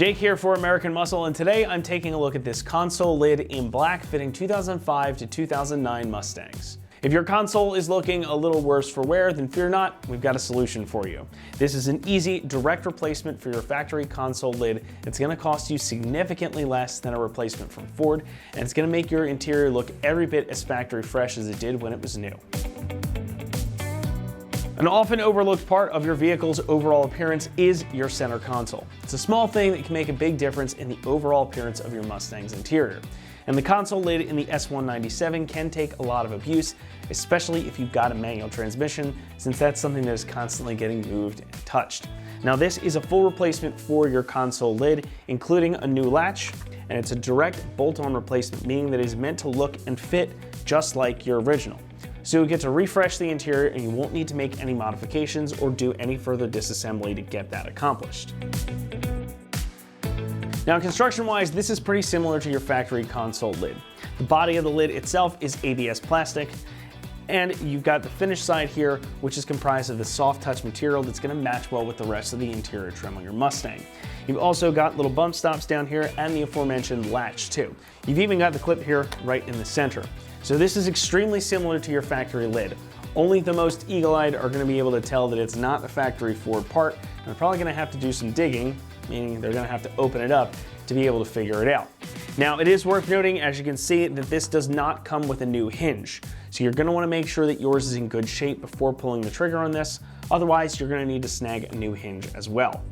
Jake here for American Muscle, and today I'm taking a look at this console lid in black fitting 2005 to 2009 Mustangs. If your console is looking a little worse for wear, then fear not, we've got a solution for you. This is an easy, direct replacement for your factory console lid. It's going to cost you significantly less than a replacement from Ford, and it's going to make your interior look every bit as factory fresh as it did when it was new. An often overlooked part of your vehicle's overall appearance is your center console. It's a small thing that can make a big difference in the overall appearance of your Mustang's interior. And the console lid in the S197 can take a lot of abuse, especially if you've got a manual transmission, since that's something that is constantly getting moved and touched. Now this is a full replacement for your console lid, including a new latch, and it's a direct bolt-on replacement, meaning that it is meant to look and fit just like your original. So you'll get to refresh the interior and you won't need to make any modifications or do any further disassembly to get that accomplished. Now construction-wise, this is pretty similar to your factory console lid. The body of the lid itself is ABS plastic, and you've got the finished side here, which is comprised of the soft touch material that's going to match well with the rest of the interior trim on your Mustang. You've also got little bump stops down here and the aforementioned latch too. You've even got the clip here right in the center. So this is extremely similar to your factory lid. Only the most eagle-eyed are going to be able to tell that it's not a factory Ford part, and they're probably going to have to do some digging, meaning they're going to have to open it up to be able to figure it out. Now it is worth noting, as you can see, that this does not come with a new hinge. So you're going to want to make sure that yours is in good shape before pulling the trigger on this. Otherwise, you're going to need to snag a new hinge as well.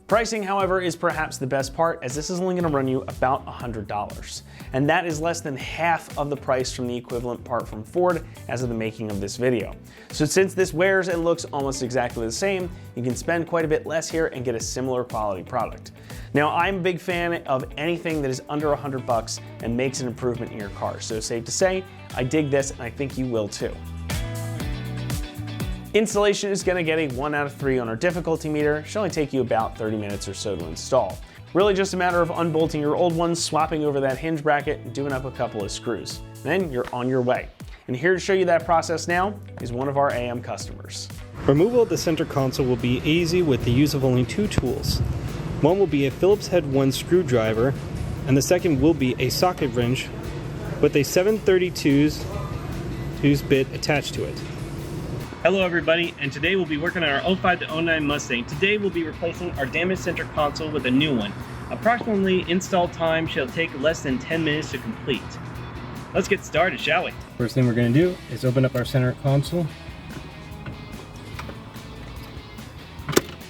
Pricing, however, is perhaps the best part, as this is only going to run you about $100. And that is less than half of the price from the equivalent part from Ford as of the making of this video. So since this wears and looks almost exactly the same, you can spend quite a bit less here and get a similar quality product. Now, I'm a big fan of anything that is under $100 and makes an improvement in your car. So safe to say, I dig this and I think you will too. Installation is going to get a 1 out of 3 on our difficulty meter. It should only take you about 30 minutes or so to install. Really just a matter of unbolting your old one, swapping over that hinge bracket, and doing up a couple of screws. Then you're on your way. And here to show you that process now is one of our AM customers. Removal of the center console will be easy with the use of only 2 tools. One will be a Phillips head 1 screwdriver, and the second will be a socket wrench with a 732's bit attached to it. Hello everybody, and today we'll be working on our 05 to 09 Mustang. Today we'll be replacing our damaged center console with a new one. Approximately install time shall take less than 10 minutes to complete. Let's get started, shall we? First thing we're going to do is open up our center console.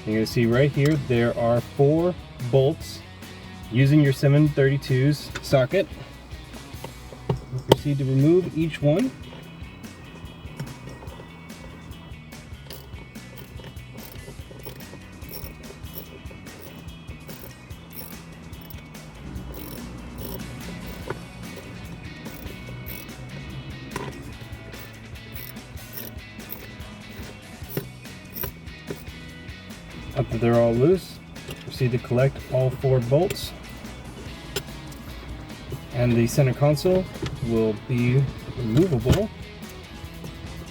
You're going to see right here there are 4 bolts using your 732's socket. We'll proceed to remove each one. After they're all loose, proceed to collect all 4 bolts, and the center console will be removable,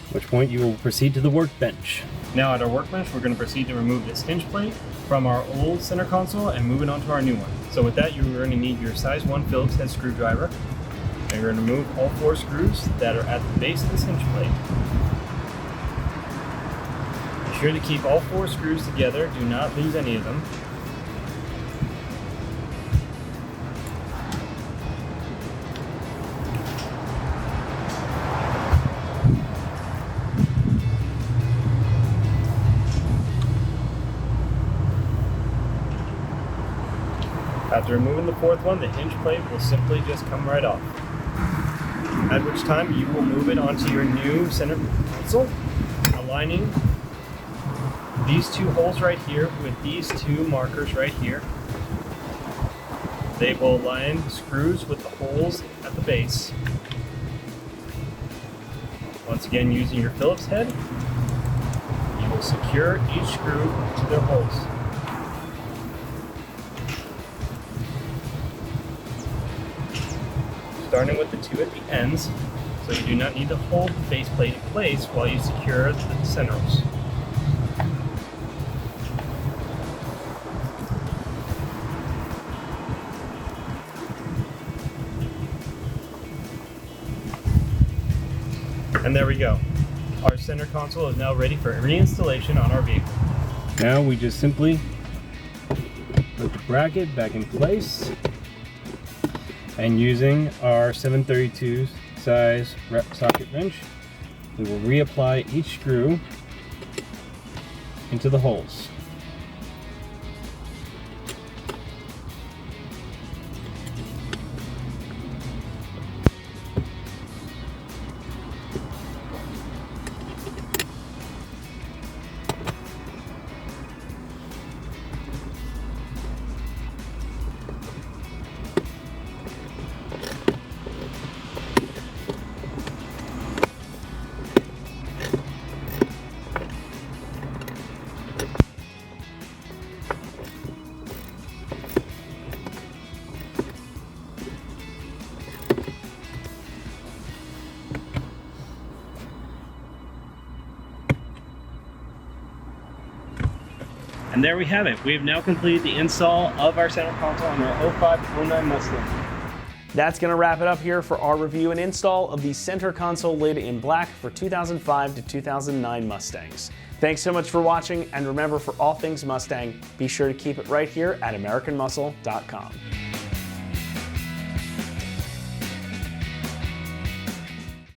at which point you will proceed to the workbench. Now at our workbench, we're going to proceed to remove this hinge plate from our old center console and move it onto our new one. So with that, you're going to need your size 1 Phillips head screwdriver, and you're going to remove all 4 screws that are at the base of this hinge plate. Be sure to keep all 4 screws together, do not lose any of them. After removing the 4th one, the hinge plate will simply just come right off. At which time you will move it onto your new center console, aligning these 2 holes right here with these 2 markers right here. They will align the screws with the holes at the base. Once again, using your Phillips head, you will secure each screw to their holes. Starting with the 2 at the ends, so you do not need to hold the faceplate in place while you secure the centers. And there we go. Our center console is now ready for reinstallation on our vehicle. Now we just simply put the bracket back in place, and using our 732 size socket wrench, we will reapply each screw into the holes. And there we have it. We have now completed the install of our center console on our 05-09 Mustang. That's going to wrap it up here for our review and install of the center console lid in black for 2005 to 2009 Mustangs. Thanks so much for watching, and remember, for all things Mustang, be sure to keep it right here at AmericanMuscle.com.